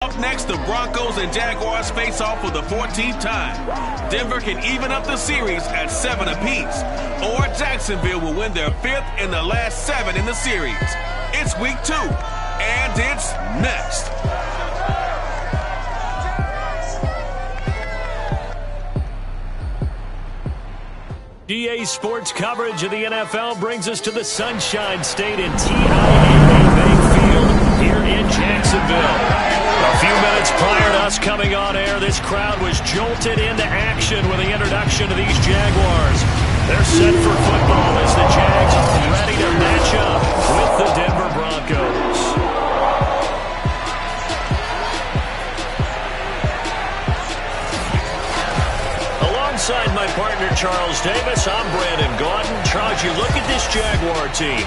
Up next, the Broncos and Jaguars face off for the 14th time. Denver can even up the series at 7 apiece, or Jacksonville will win their 5th in the last 7 in the series. It's week 2, and it's next. EA Sports coverage of the NFL brings us to the Sunshine State in TIAA Bank Field here in Jacksonville. A few minutes prior to us coming on air, this crowd was jolted into action with the introduction of these Jaguars. They're set for football as the Jags are ready to match up with the Denver Broncos. Alongside my partner Charles Davis, I'm Brandon Gaudin. Charles, you look at this Jaguar team.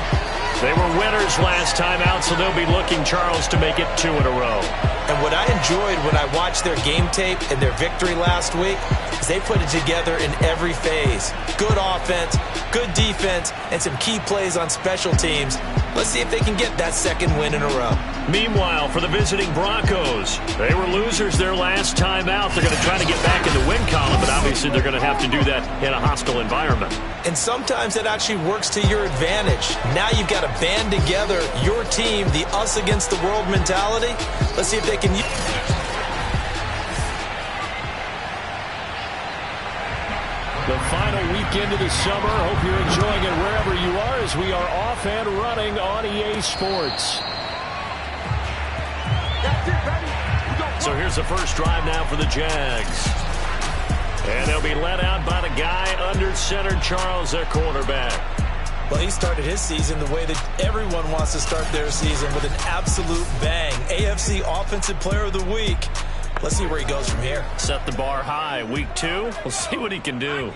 They were winners last time out, so they'll be looking, Charles, to make it 2 in a row. And what I enjoyed when I watched their game tape and their victory last week is they put it together in every phase. Good offense, good defense, and some key plays on special teams. Let's see if they can get that 2nd win in a row. Meanwhile, for the visiting Broncos, they were losers their last time out. They're going to try to get back in the win column, but obviously they're going to have to do that in a hostile environment. And sometimes that actually works to your advantage. Now you've got to band together your team, the us against the world mentality. Let's see if they can use the final weekend of the summer. Hope you're enjoying it wherever you are as we are off and running on EA Sports. So here's the first drive now for the Jags. And they'll be led out by the guy under center, Charles, their quarterback. Well, he started his season the way that everyone wants to start their season, with an absolute bang. AFC Offensive Player of the Week. Let's see where he goes from here. Set the bar high. Week 2, we'll see what he can do.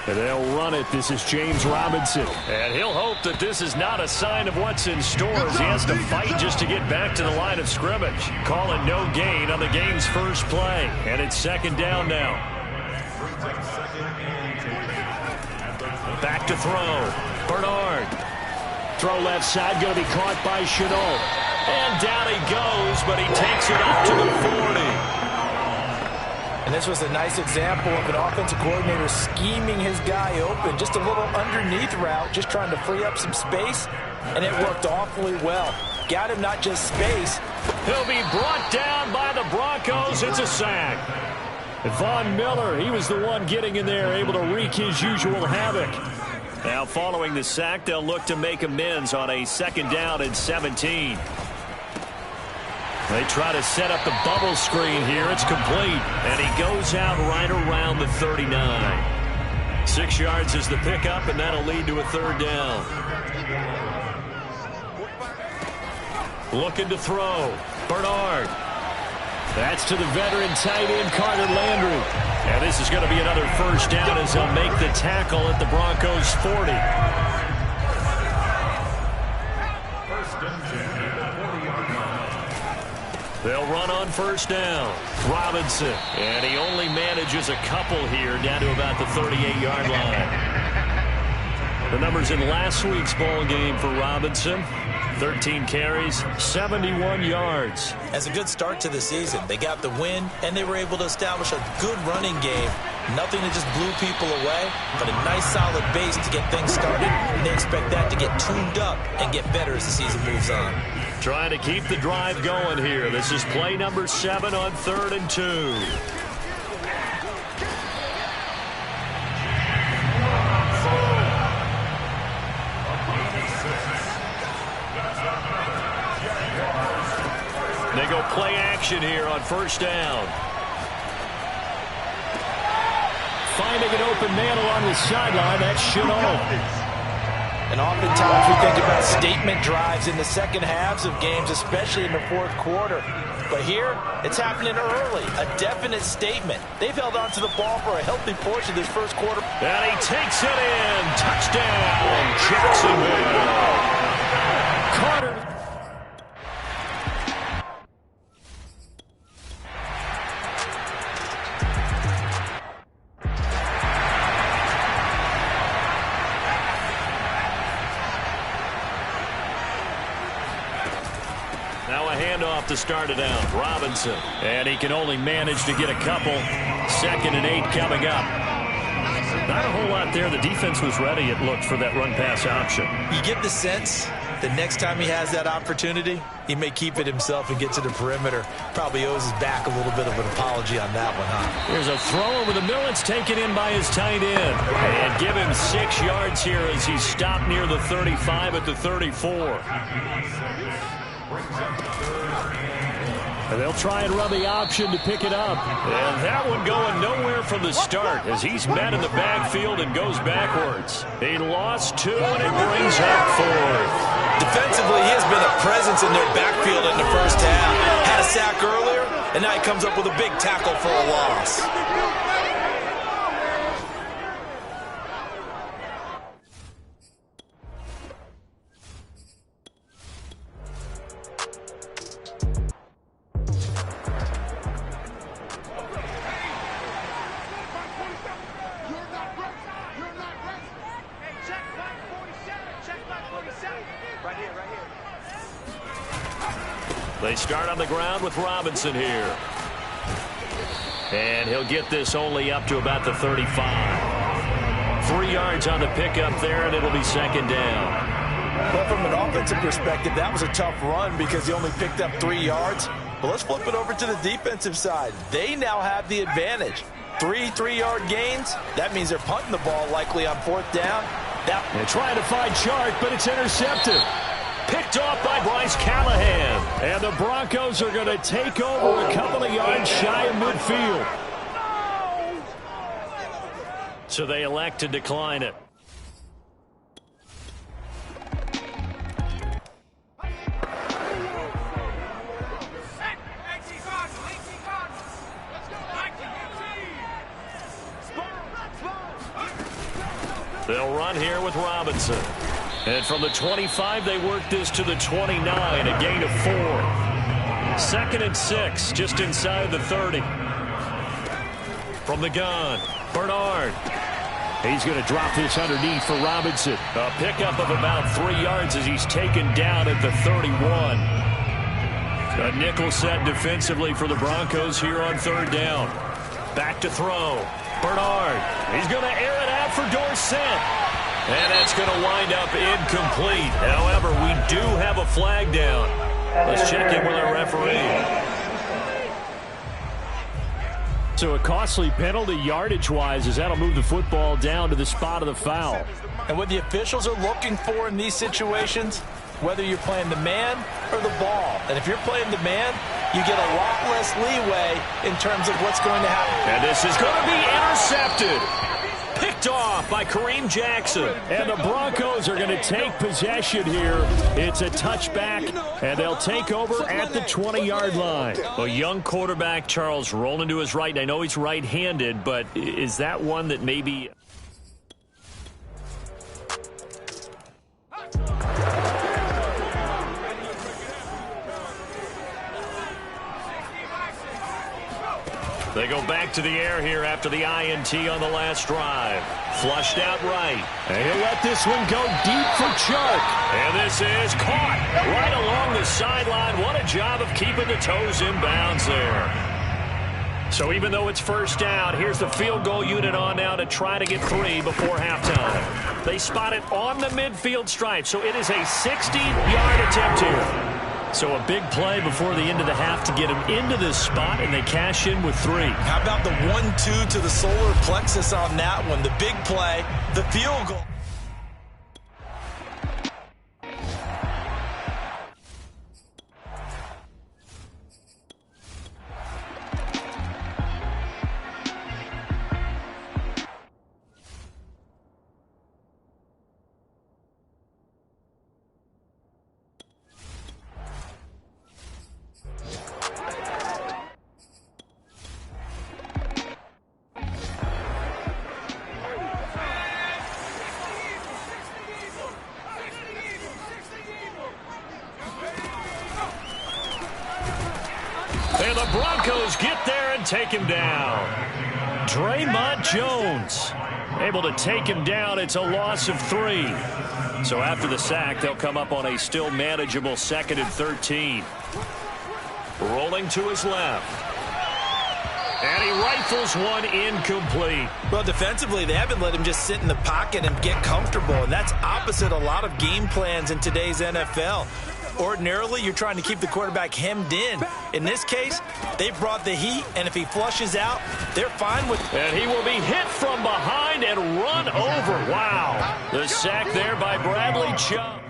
And they'll run it. This is James Robinson. And he'll hope that this is not a sign of what's in store as he has to fight just to get back to the line of scrimmage. Calling no gain on the game's first play. And it's 2nd down now. Back to throw. Bernard. Throw left side, going to be caught by Chenault. And down he goes, but he takes it up to the 40. And this was a nice example of an offensive coordinator scheming his guy open. Just a little underneath route, just trying to free up some space, and it worked awfully well. Got him not just space. He'll be brought down by the Broncos. It's a sack. Von Miller, he was the one getting in there, able to wreak his usual havoc. Now following the sack, they'll look to make amends on a 2nd down and 17. They try to set up the bubble screen here. It's complete. And he goes out right around the 39. 6 yards is the pickup, and that'll lead to a 3rd down. Looking to throw. Bernard. That's to the veteran tight end, Carter Landry. And this is going to be another 1st down as they'll make the tackle at the Broncos' 40. They'll run on 1st down. Robinson. And he only manages a couple here down to about the 38-yard line. The numbers in last week's ball game for Robinson. 13 carries, 71 yards. As a good start to the season, they got the win, and they were able to establish a good running game. Nothing that just blew people away, but a nice solid base to get things started, and they expect that to get tuned up and get better as the season moves on. Trying to keep the drive going here. This is play number 7 on 3rd and 2. They go play action here on 1st down. Finding an open man along the sideline, that's Chenault. And oftentimes we think about statement drives in the second halves of games, especially in the 4th quarter. But here, it's happening early, a definite statement. They've held on to the ball for a healthy portion of this 1st quarter. And he takes it in. Touchdown, Jacksonville. Carter. Now a handoff to start it out. Robinson. And he can only manage to get a couple. 2nd and 8 coming up. Not a whole lot there. The defense was ready, it looked, for that run-pass option. You get the sense that next time he has that opportunity, he may keep it himself and get to the perimeter. Probably owes his back a little bit of an apology on that one, huh? Here's a throw over the middle. It's taken in by his tight end. And give him 6 yards here as he's stopped near the 35 at the 34. And they'll try and run the option to pick it up. And that one going nowhere from the start as he's met in the backfield and goes backwards. He lost 2, and it brings up 4th. Defensively, he has been a presence in their backfield in the first half. Had a sack earlier, and now he comes up with a big tackle for a loss. They start on the ground with Robinson here. And he'll get this only up to about the 35. 3 yards on the pickup there, and it'll be 2nd down. But from an offensive perspective, that was a tough run because he only picked up 3 yards. But let's flip it over to the defensive side. They now have the advantage. 3 3-yard gains. That means they're punting the ball likely on 4th down. They're trying to find Chark, but it's intercepted. Picked off by Bryce Callahan. And the Broncos are going to take over a couple of yards shy of midfield. So they elect to decline it. They'll run here with Robinson. And from the 25, they work this to the 29, a gain of 4. 2nd and 6, just inside the 30. From the gun, Bernard. He's going to drop this underneath for Robinson. A pickup of about 3 yards as he's taken down at the 31. A nickel set defensively for the Broncos here on 3rd down. Back to throw. Bernard. He's going to air it out for Dorsett. And that's going to wind up incomplete. However, we do have a flag down. Let's check in with our referee. So a costly penalty yardage-wise as that'll move the football down to the spot of the foul. And what the officials are looking for in these situations, whether you're playing the man or the ball. And if you're playing the man, you get a lot less leeway in terms of what's going to happen. And this is going to be intercepted. Picked off by Kareem Jackson. And the Broncos are going to take possession here. It's a touchback, and they'll take over at the 20-yard line. A young quarterback, Charles, rolling to his right. I know he's right-handed, but is that one that maybe... They go back to the air here after the INT on the last drive. Flushed out right. And he'll let this one go deep for Chark. And this is caught right along the sideline. What a job of keeping the toes in bounds there. So even though it's 1st down, here's the field goal unit on now to try to get 3 before halftime. They spot it on the midfield stripe, so it is a 60-yard attempt here. So a big play before the end of the half to get him into this spot, and they cash in with 3. How about the 1-2 to the solar plexus on that one? The big play, the field goal. And the Broncos get there and take him down. Draymond Jones able to take him down. It's a loss of 3. So after the sack, they'll come up on a still manageable 2nd and 13. Rolling to his left. And he rifles one incomplete. Well, defensively, they haven't let him just sit in the pocket and get comfortable, and that's opposite a lot of game plans in today's NFL. Ordinarily, you're trying to keep the quarterback hemmed in. In this case, they brought the heat, and if he flushes out, they're fine with it. And he will be hit from behind and run over. Wow. The sack there by Bradley Chubb.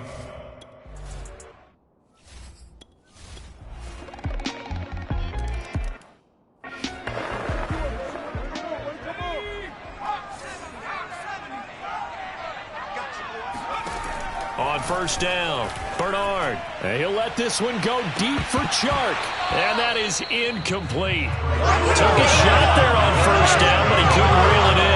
On first down, Bernard. And he'll let this one go deep for Chark. And that is incomplete. Took a shot there on first down, but he couldn't reel it in.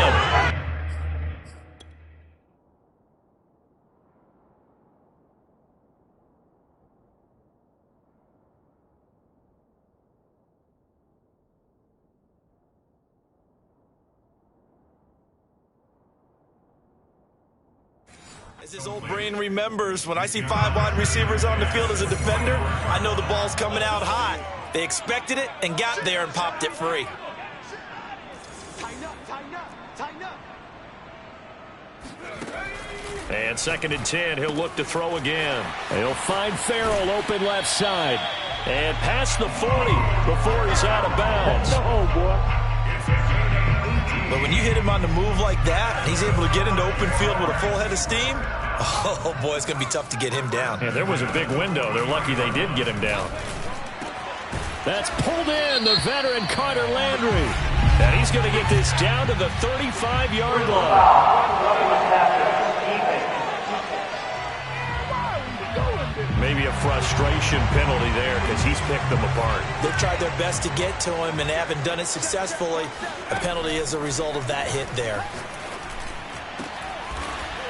As his old brain remembers, when I see 5 wide receivers on the field as a defender, I know the ball's coming out hot. They expected it and got there and popped it free. And 2nd and 10, he'll look to throw again. He'll find Farrell open left side. And past the 40 before he's out of bounds. No, boy. But when you hit him on the move like that, he's able to get into open field with a full head of steam. Oh, boy, it's going to be tough to get him down. Yeah, there was a big window. They're lucky they did get him down. That's pulled in, the veteran Carter Landry. And he's going to get this down to the 35-yard line. Maybe a frustration penalty there because he's picked them apart. They've tried their best to get to him and haven't done it successfully. A penalty as a result of that hit there.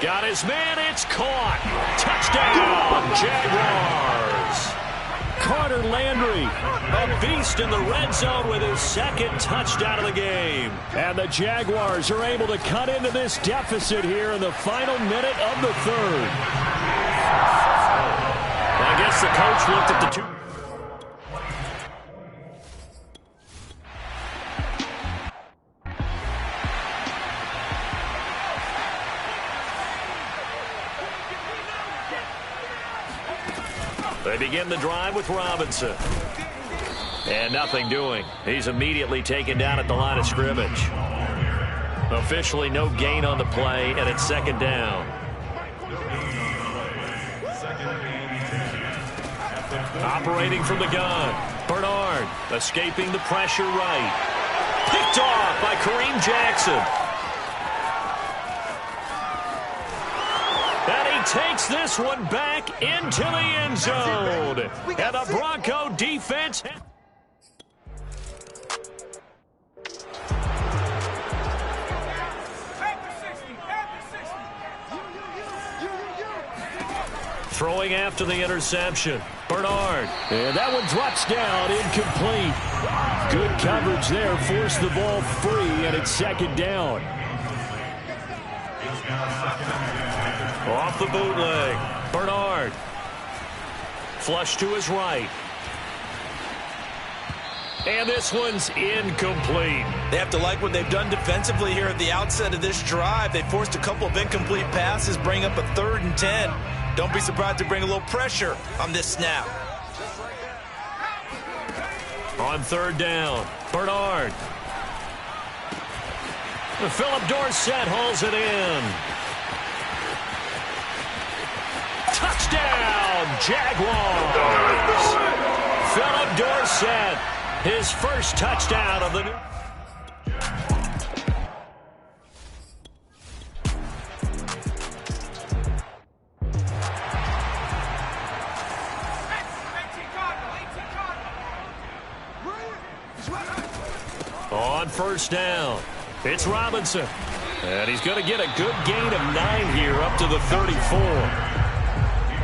Got his man, it's caught. Touchdown, Jaguars. Carter Landry, a beast in the red zone with his 2nd touchdown of the game. And the Jaguars are able to cut into this deficit here in the final minute of the 3rd. I guess the coach looked at the two. They begin the drive with Robinson. And nothing doing. He's immediately taken down at the line of scrimmage. Officially no gain on the play, and it's 2nd down. Operating from the gun. Bernard escaping the pressure right. Picked off by Kareem Jackson. And he takes this one back into the end zone. And the Bronco defense. Throwing after the interception. Bernard. And that one drops down, incomplete. Good coverage there, forced the ball free, and it's 2nd down. Off the bootleg. Bernard. Flush to his right. And this one's incomplete. They have to like what they've done defensively here at the outset of this drive. They forced a couple of incomplete passes, bring up a 3rd and 10. Don't be surprised to bring a little pressure on this snap. On 3rd down, Bernard. Philip Dorsett hauls it in. Touchdown, Jaguars! Philip Dorsett, his first touchdown of the new. On first down, it's Robinson. And he's going to get a good gain of 9 here up to the 34.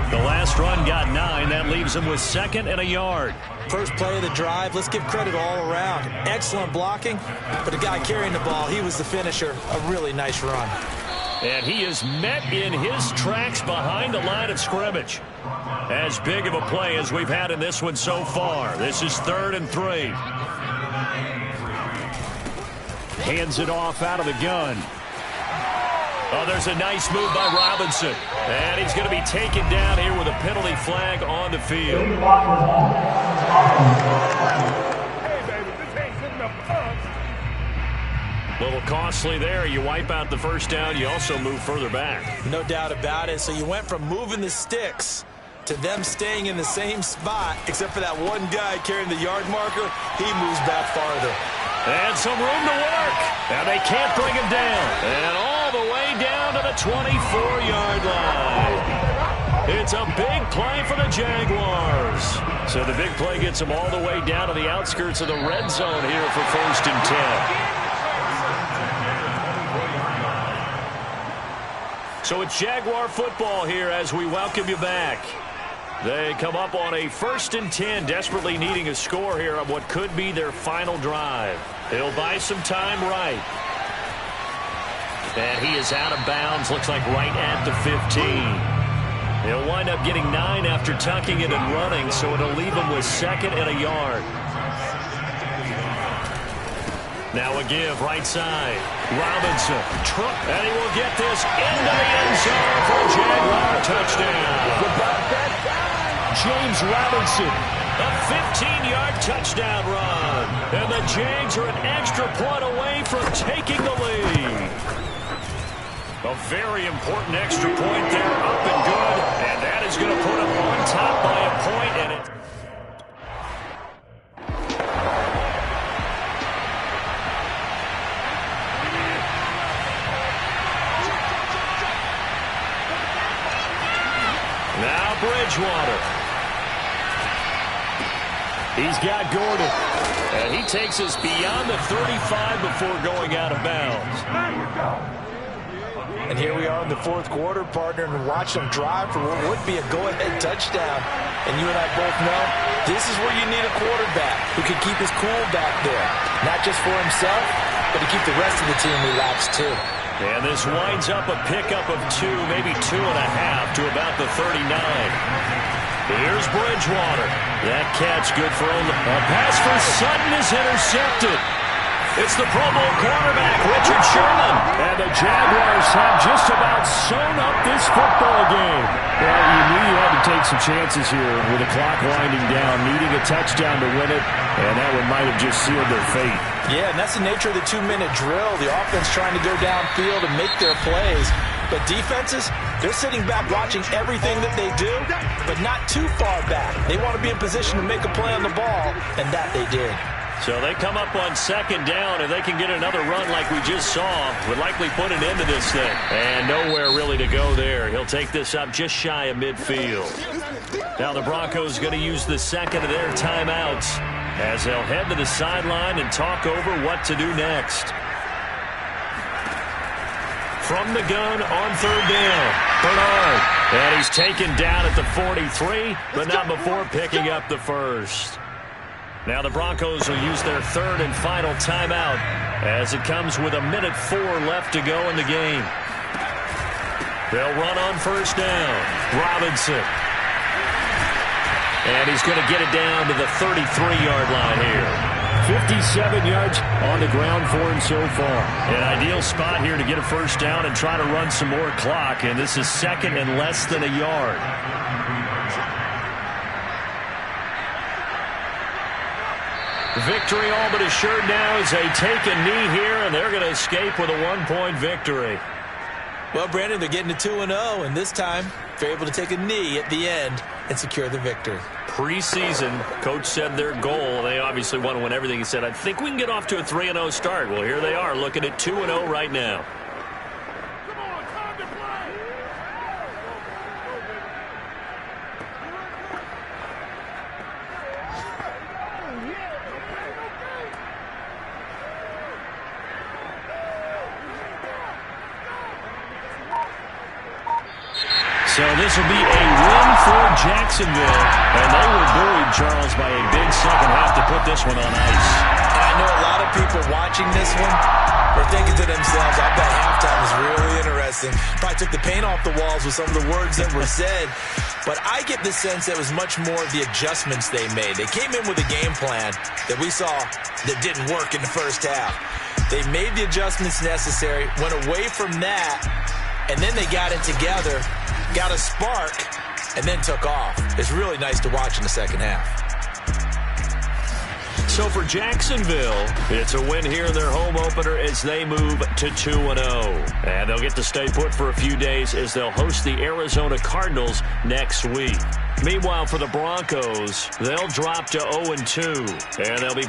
The last run got 9. That leaves him with 2nd and a yard. First play of the drive, let's give credit all around. Excellent blocking, but the guy carrying the ball, he was the finisher. A really nice run. And he is met in his tracks behind the line of scrimmage. As big of a play as we've had in this one so far. This is 3rd and 3. Hands it off out of the gun. Oh, there's a nice move by Robinson. And he's going to be taken down here with a penalty flag on the field. A little costly there. You wipe out the first down. You also move further back. No doubt about it. So you went from moving the sticks to them staying in the same spot, except for that one guy carrying the yard marker. He moves back farther. And some room to work. And they can't bring him down. And all the way down to the 24-yard line. It's a big play for the Jaguars. So the big play gets them all the way down to the outskirts of the red zone here for 1st and 10. So it's Jaguar football here as we welcome you back. They come up on a 1st and 10, desperately needing a score here on what could be their final drive. He'll buy some time right. And he is out of bounds, looks like right at the 15. He'll wind up getting 9 after tucking it and running, so it'll leave him with 2nd and a yard. Now a give, right side. Robinson, and he will get this into the end zone for a Jaguar touchdown. James Robinson, a 15-yard touchdown run. And the Jags are an extra point away from taking the lead. A very important extra point there, up and good. And that is going to put them on top by a point, and it. Now Bridgewater. He's got Gordon. And he takes us beyond the 35 before going out of bounds. And here we are in the 4th quarter, partner, and watch them drive for what would be a go-ahead touchdown. And you and I both know this is where you need a quarterback who can keep his cool back there. Not just for himself, but to keep the rest of the team relaxed too. And this winds up a pickup of 2, maybe 2.5 to about the 39. Here's Bridgewater. That catch good for only. A pass for Sutton is intercepted. It's the Pro Bowl quarterback, Richard Sherman. And the Jaguars have just about sewn up this football game. Well, you knew you had to take some chances here with the clock winding down, needing a touchdown to win it, and that one might have just sealed their fate. Yeah, and that's the nature of the 2-minute drill. The offense trying to go downfield and make their plays. But defenses, they're sitting back watching everything that they do, but not too far back. They want to be in position to make a play on the ball, and that they did. So they come up on 2nd down, and they can get another run like we just saw. Would likely put an end to this thing. And nowhere really to go there. He'll take this up just shy of midfield. Now the Broncos going to use the 2nd of their timeouts as they'll head to the sideline and talk over what to do next. From the gun on 3rd down, Bernard. And he's taken down at the 43, but not before picking up the 1st. Now the Broncos will use their 3rd and final timeout as it comes with 1:04 left to go in the game. They'll run on 1st down. Robinson. And he's going to get it down to the 33-yard line here. 57 yards on the ground for him so far. An ideal spot here to get a 1st down and try to run some more clock. And this is 2nd and less than a yard. Victory all but assured now as they take a knee here, and they're going to escape with a 1-point victory. Well, Brandon, they're getting to 2-0, and this time they're able to take a knee at the end and secure the victory. Preseason, coach said their goal, they obviously want to win everything. He said, I think we can get off to a 3-0 start. Well, here they are looking at 2-0 right now. So this will be a win for Jacksonville. And they were buoyed, Charles, by a big second half to put this one on ice. And I know a lot of people watching this one are thinking to themselves, I bet halftime is really interesting. Probably took the paint off the walls with some of the words that were said. But I get the sense that it was much more of the adjustments they made. They came in with a game plan that we saw that didn't work in the first half. They made the adjustments necessary, went away from that, and then they got it together, got a spark, and then took off. It's really nice to watch in the second half. So for Jacksonville, it's a win here in their home opener as they move to 2-0. And they'll get to stay put for a few days as they'll host the Arizona Cardinals next week. Meanwhile, for the Broncos, they'll drop to 0-2, and they'll be back